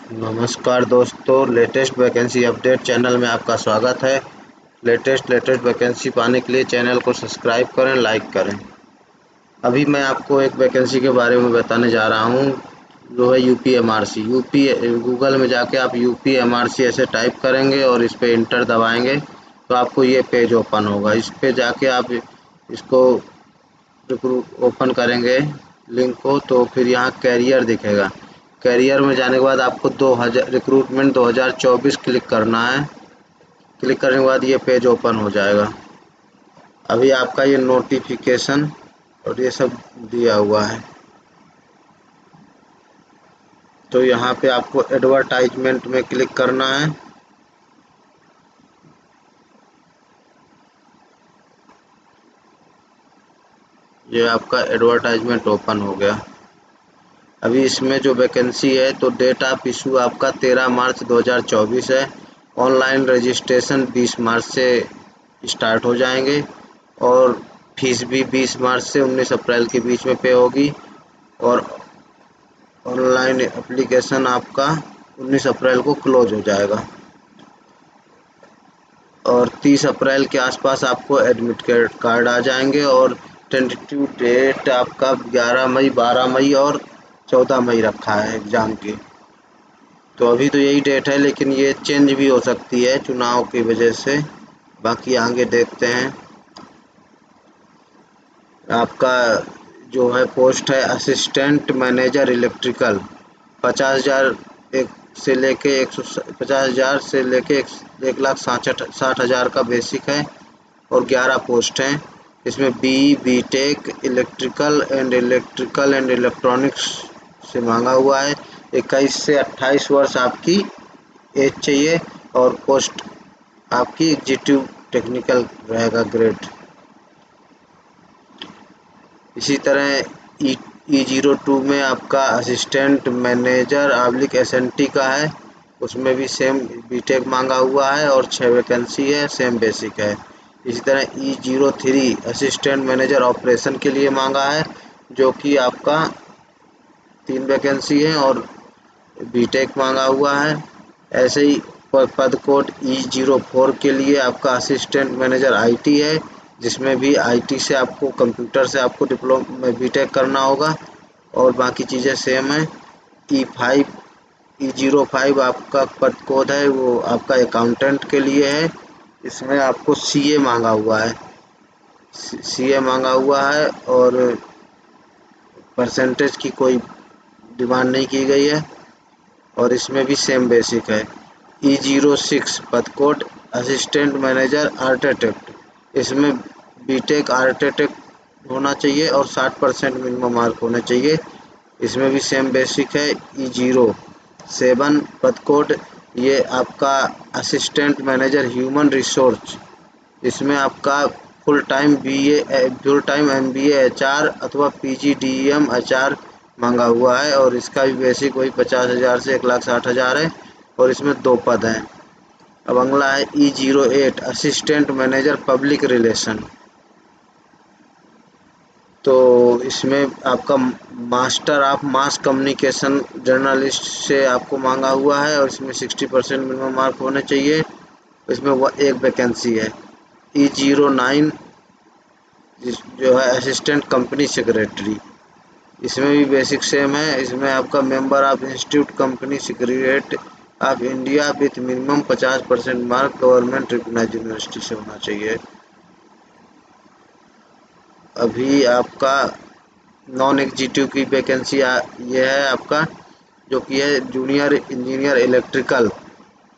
नमस्कार दोस्तों, latest vacancy update channel में आपका स्वागत है। लेटेस्ट वैकेंसी पाने के लिए चैनल को सब्सक्राइब करें, लाइक करें। अभी मैं आपको एक वैकेंसी के बारे में बताने जा रहा हूं, जो है यूपीएमआरसी। गूगल में जाके आप यूपीएमआरसी ऐसे टाइप करेंगे और इस पर इंटर दबाएंगे तो आपको ये पेज ओपन होगा। इस पे जाके आप इसको ओपन करेंगे लिंक को, तो फिर यहाँ कैरियर दिखेगा। कैरियर में जाने के बाद आपको 2000 रिक्रूटमेंट 2024 क्लिक करना है। क्लिक करने के बाद ये पेज ओपन हो जाएगा। अभी आपका ये नोटिफिकेशन और ये सब दिया हुआ है, तो यहाँ पे आपको एडवर्टाइजमेंट में क्लिक करना है। ये आपका एडवर्टाइजमेंट ओपन हो गया। अभी इसमें जो वैकेंसी है, तो डेट ऑफ इशू आपका 13 मार्च 2024 है। ऑनलाइन रजिस्ट्रेशन 20 मार्च से स्टार्ट हो जाएंगे और फीस भी 20 मार्च से 19 अप्रैल के बीच में पे होगी। और ऑनलाइन एप्लीकेशन आपका 19 अप्रैल को क्लोज हो जाएगा और 30 अप्रैल के आसपास आपको एडमिट कार्ड आ जाएंगे। और टेंटेटिव डेट आपका 11 मई, 12 मई और 14 मई रखा है एग्ज़ाम की। तो अभी तो यही डेट है, लेकिन ये चेंज भी हो सकती है चुनाव की वजह से। बाकी आगे देखते हैं। आपका जो है पोस्ट है असिस्टेंट मैनेजर इलेक्ट्रिकल। 50,000 एक से लेके 50,000 से लेके 1,60,000 का बेसिक है और 11 पोस्ट हैं। इसमें बीटेक इलेक्ट्रिकल एंड इलेक्ट्रॉनिक्स से मांगा हुआ है। 21 से 28 वर्ष आपकी एज चाहिए और पोस्ट आपकी एग्जीक्यूटिव टेक्निकल रहेगा ग्रेड। इसी तरह E02 में आपका असिस्टेंट मैनेजर एसएनटी का है। उसमें भी सेम बीटेक मांगा हुआ है और 6 वैकेंसी है, सेम बेसिक है। इसी तरह E03 असिस्टेंट मैनेजर ऑपरेशन के लिए मांगा है, जो कि आपका 3 वैकेंसी है और बीटेक मांगा हुआ है। ऐसे ही पद कोड E04 के लिए आपका असिस्टेंट मैनेजर आईटी है, जिसमें भी आईटी से आपको कंप्यूटर से आपको डिप्लोमा बीटेक करना होगा और बाकी चीज़ें सेम है। E05 आपका पद कोड है, वो आपका अकाउंटेंट के लिए है। इसमें आपको सीए मांगा हुआ है, और परसेंटेज की कोई डिमांड नहीं की गई है और इसमें भी सेम बेसिक है। E06 पद कोड असिस्टेंट मैनेजर आर्किटेक्ट। इसमें बीटेक आर्किटेक्ट होना चाहिए और 60% मिनिमम मार्क होने चाहिए। इसमें भी सेम बेसिक है। E07 पद कोड, ये आपका असिस्टेंट मैनेजर ह्यूमन रिसोर्स। इसमें आपका फुल टाइम एमबीए एचआर अथवा पीजीडीएम एचआर मांगा हुआ है और इसका भी बेसिक वही 50,000 से 1,60,000 है और इसमें 2 पद हैं। अब अगला है E08 assistant manager public relation. तो इसमें आपका master of mass communication journalist से आपको मांगा हुआ है और इसमें 60% मिनिमम मार्क होने चाहिए। इसमें एक वैकेंसी है। E09 जो है असिस्टेंट कंपनी सेक्रेटरी। इसमें भी बेसिक सेम है। इसमें आपका member of institute company secretariat of India with minimum 50% mark government recognised university से होना चाहिए। अभी आपका नॉन एग्जीक्यूटिव की वैकेंसी ये है आपका, जो कि है जूनियर इंजीनियर इलेक्ट्रिकल।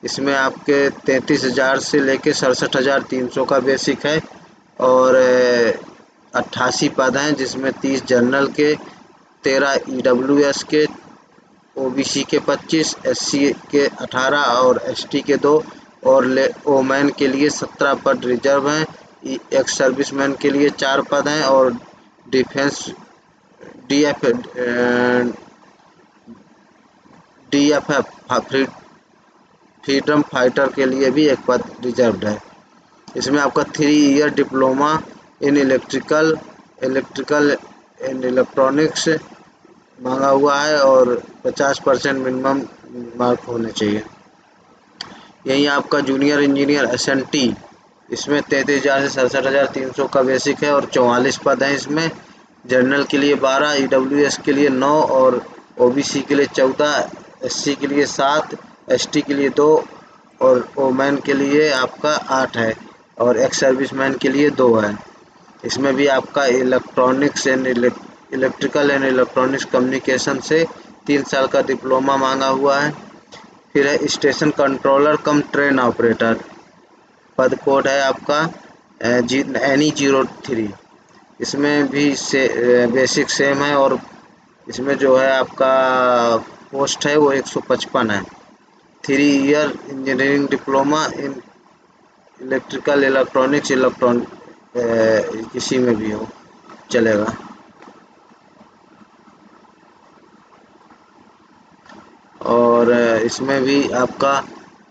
इसमें आपके 33,000 से लेके 67,300 का बेसिक है और 88 पद हैं, जिसमें 30 जनरल के, 13 ईडब्ल्यूएस के, ओबीसी के 25, एससी के 18 और एसटी के 2 और ओमैन के लिए 17 पद रिजर्व हैं। एक्स सर्विसमैन के लिए 4 पद हैं और defence DF DFF freedom fighter के लिए भी 1 पद रिजर्व्ड है। इसमें आपका 3 year diploma in electrical and electronics मांगा हुआ है और 50% मिनिमम मार्क होने चाहिए। यही आपका जूनियर इंजीनियर एसएनटी, इसमें 33,000 से 67,300 का बेसिक है और 44 पद हैं इसमें। जनरल के लिए 12, ईडब्ल्यूएस के लिए 9 और ओबीसी के लिए 14, एससी के लिए 7, एसटी के लिए 2 और ओमैन के लिए आपका 8 है और एक्स सर्विसमैन के लिए 2 है। इसमें भी आपका इलेक्ट्रिकल एंड इलेक्ट्रॉनिक्स कम्युनिकेशन से 3 साल का डिप्लोमा मांगा हुआ है। फिर है station controller cum train operator, पद कोड है आपका NE03। इसमें भी से बेसिक सेम है और इसमें जो है आपका पोस्ट है वो 155 है। 3 year engineering diploma in electrical electronics किसी में भी हो चलेगा। और इसमें भी आपका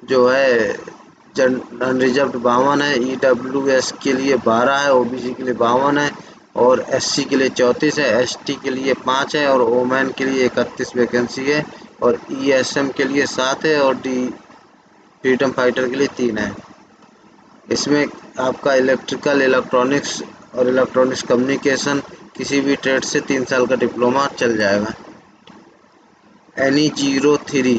जो है जन अनरिजर्व्ड 52 है, ईडब्ल्यूएस के लिए 12 है, ओबीसी के लिए 52 है और एससी के लिए 34 है, एसटी के लिए 5 है और ओमैन के लिए 31 वैकेंसी है और ईएसएम के लिए 7 है और डी फ्रीडम फाइटर के लिए 3 है। इसमें आपका इलेक्ट्रिकल इलेक्ट्रॉनिक्स और इलेक्ट्रॉनिक्स कम्युनिकेशन किसी भी ट्रेड से 3 साल का डिप्लोमा चल जाएगा। NE03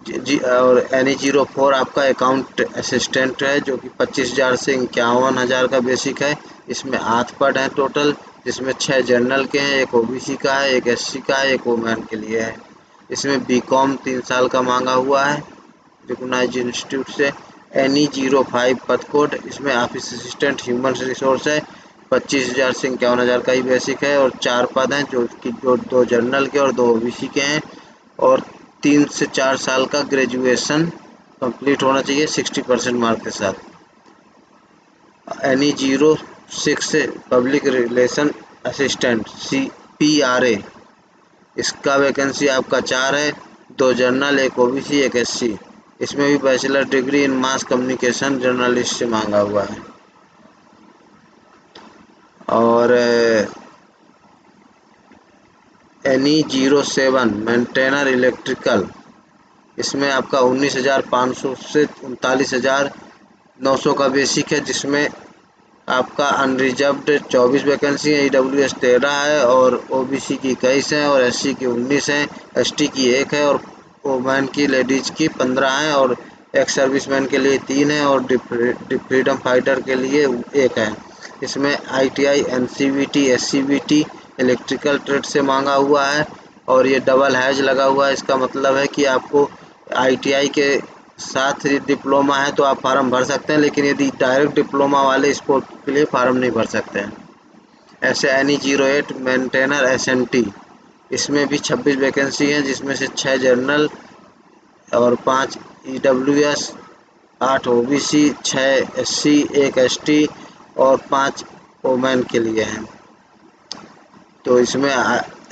जी और NE04 आपका अकाउंट असिस्टेंट है जो कि 25,000 से 51,000 का बेसिक है। इसमें 8 पद हैं टोटल, जिसमें 6 जनरल के हैं, एक ओबीसी का है, एक एससी का है, एक वुमेन के लिए है। इसमें बीकॉम 3 साल का मांगा हुआ है रिकॉग्नाइज्ड इंस्टीट्यूट से। NE05 पद कोड, इसमें ऑफिस असिस्टेंट ह्यूमन रिसोर्स है, 25,000 से 51,000 का ही बेसिक है और 4 पद हैं जो कि 2 जनरल के और 2 ओबीसी के हैं और 3 से 4 साल का ग्रेजुएशन कंप्लीट होना चाहिए 60% मार्क के साथ। NE06 public relation assistant CPRA, इसका वैकेंसी आपका 4 है, 2 जनरल, एक ओबीसी, एक एससी। इसमें भी bachelor degree in mass communication journalist से मांगा हुआ है। और NE07 मेंटेनर इलेक्ट्रिकल, इसमें आपका 19,500 से 39,900 का बेसिक है, जिसमें आपका अनरिजर्व्ड 24 वैकेंसी है, ईडब्ल्यूएस 13 है और ओबीसी की 21 है और एससी की 19 है, एसटी की 1 है और वोमेन की लेडीज की 15 है और एक्स सर्विसमैन के लिए 3 है और फ्रीडम फाइटर के लिए 1 है। इसमें ITI, NCVT, SCVT electrical trade से मांगा हुआ है और ये डबल हैज लगा हुआ है। इसका मतलब है कि आपको आईटीआई के साथ ही डिप्लोमा है तो आप फार्म भर सकते हैं, लेकिन यदि डायरेक्ट डिप्लोमा वाले स्पोर्ट के लिए फार्म नहीं भर सकते हैं। ऐसे NE08 मेंटेनर एसएनटी, इसमें भी 26 वैकेंसी हैं, जिसमें से 6 जनरल और 5 ईडब्ल्यूएस, 8 ओबीसी, 6 एससी, 1 एसटी और 5 ओमेन के लिए हैं। तो इसमें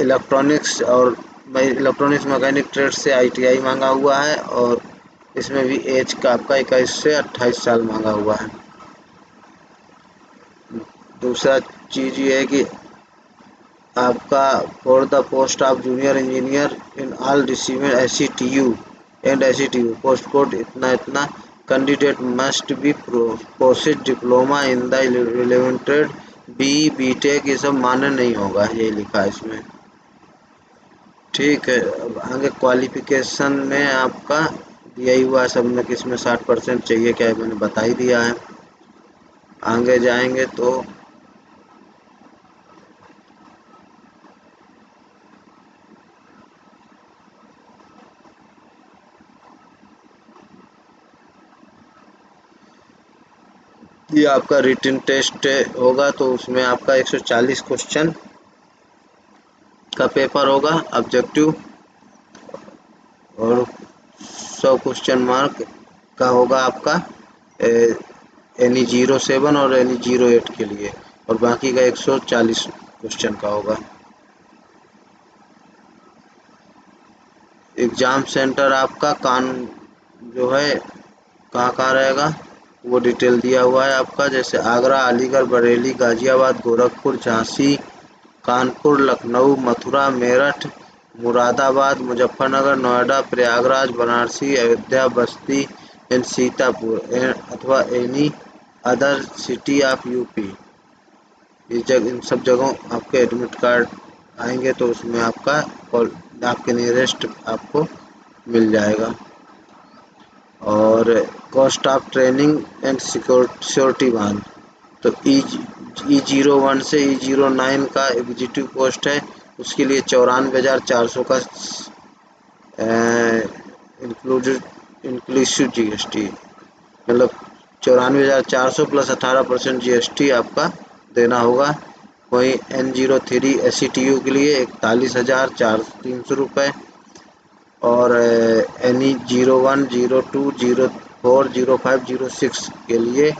इलेक्ट्रॉनिक्स मैकेनिक ट्रेड से आईटीआई मांगा हुआ है और इसमें भी एज का आपका 21 से 28 साल मांगा हुआ है। दूसरा चीज़ ये है कि आपका for the post of junior engineer in all receiving SCTU and SCTU post code इतना इतना, candidate must be post diploma in the relevant trade, BTech ये सब मान्य नहीं होगा, ये लिखा है इसमें। ठीक है, अब आगे क्वालिफिकेशन में आपका दिया ही हुआ है सब में, किसमें 60% चाहिए क्या है मैंने बता ही दिया है। आगे जाएंगे तो ये आपका रिटन टेस्ट होगा तो उसमें आपका 140 क्वेश्चन का पेपर होगा ऑब्जेक्टिव और 100 क्वेश्चन मार्क का होगा आपका NE07 और NE08 के लिए और बाकी का 140 क्वेश्चन का होगा। एग्ज़ाम सेंटर आपका जो है कहाँ कहाँ रहेगा वो डिटेल दिया हुआ है आपका, जैसे आगरा, अलीगढ़, बरेली, गाज़ियाबाद, गोरखपुर, झांसी, कानपुर, लखनऊ, मथुरा, मेरठ, मुरादाबाद, मुजफ्फरनगर, नोएडा, प्रयागराज, वाराणसी, अयोध्या, बस्ती एंड सीतापुर अथवा any other city of UP. इन सब जगहों आपके एडमिट कार्ड आएंगे तो उसमें आपके नियरेस्ट आपको मिल जाएगा। और cost of training and security बांध, तो E01 से E09 का एग्जीक्यूटिव पोस्ट है, उसके लिए 94,400 का इंक्लूसिव GST, मतलब 94,400 प्लस 18% GST आपका देना होगा। वहीं N03 SCTU के लिए 41,300 रुपये और NE01, 02, 04, 05, 06 के लिए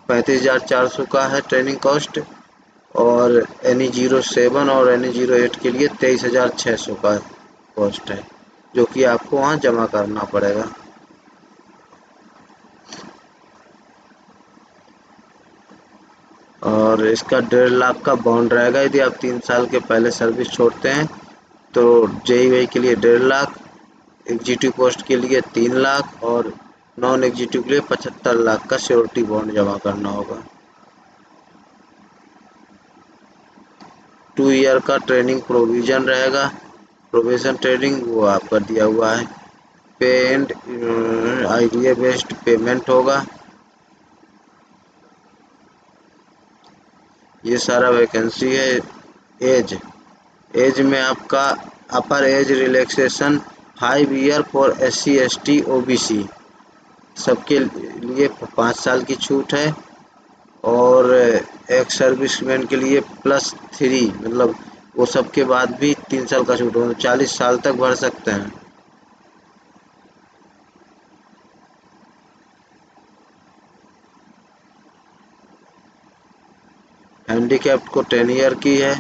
35,400 का है ट्रेनिंग कॉस्ट और NE07 और NE08 के लिए 23,600 का कॉस्ट है, जो कि आपको वहाँ जमा करना पड़ेगा। और इसका 1.5 लाख का बॉन्ड रहेगा यदि आप 3 साल के पहले सर्विस छोड़ते हैं तो। JEE के लिए 1.5 लाख, एग्जीक्यूटिव पोस्ट के लिए 3 लाख और नॉन एग्जीक्यूटिव के लिए 75 लाख का श्योरिटी बॉन्ड जमा करना होगा। 2 ईयर का ट्रेनिंग प्रोविजन रहेगा, प्रोबेशन ट्रेनिंग वो आपका दिया हुआ है। पे एंड आइडिया बेस्ड पेमेंट होगा। ये सारा वैकेंसी है। एज एज में आपका अपर age relaxation 5 year for SC ST OBC सबके लिए 5 साल की छूट है और एक्स सर्विसमैन के लिए +3, मतलब वो सब के बाद भी 3 साल का छूट हो, 40 साल तक भर सकते हैं। हैंडीकैप्ड को 10 ईयर की है।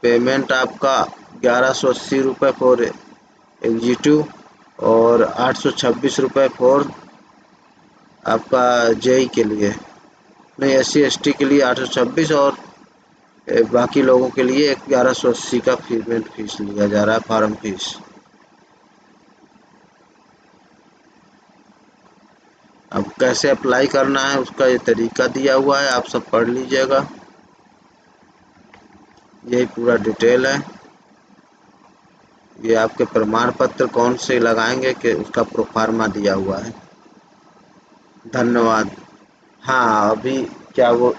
पेमेंट आपका 1180 रुपये फॉर एग्जीक्यूटिव और 826 रुपये फॉर आपका JEE के लिए, नहीं SC ST के लिए 826 और बाकी लोगों के लिए 1180 का पेमेंट फीस लिया जा रहा है, फॉर्म फीस। अब कैसे अप्लाई करना है उसका ये तरीका दिया हुआ है, आप सब पढ़ लीजिएगा, यही पूरा डिटेल है। ये आपके प्रमाण पत्र कौन से लगाएंगे कि उसका प्रोफार्मा दिया हुआ है। धन्यवाद। हाँ अभी क्या वो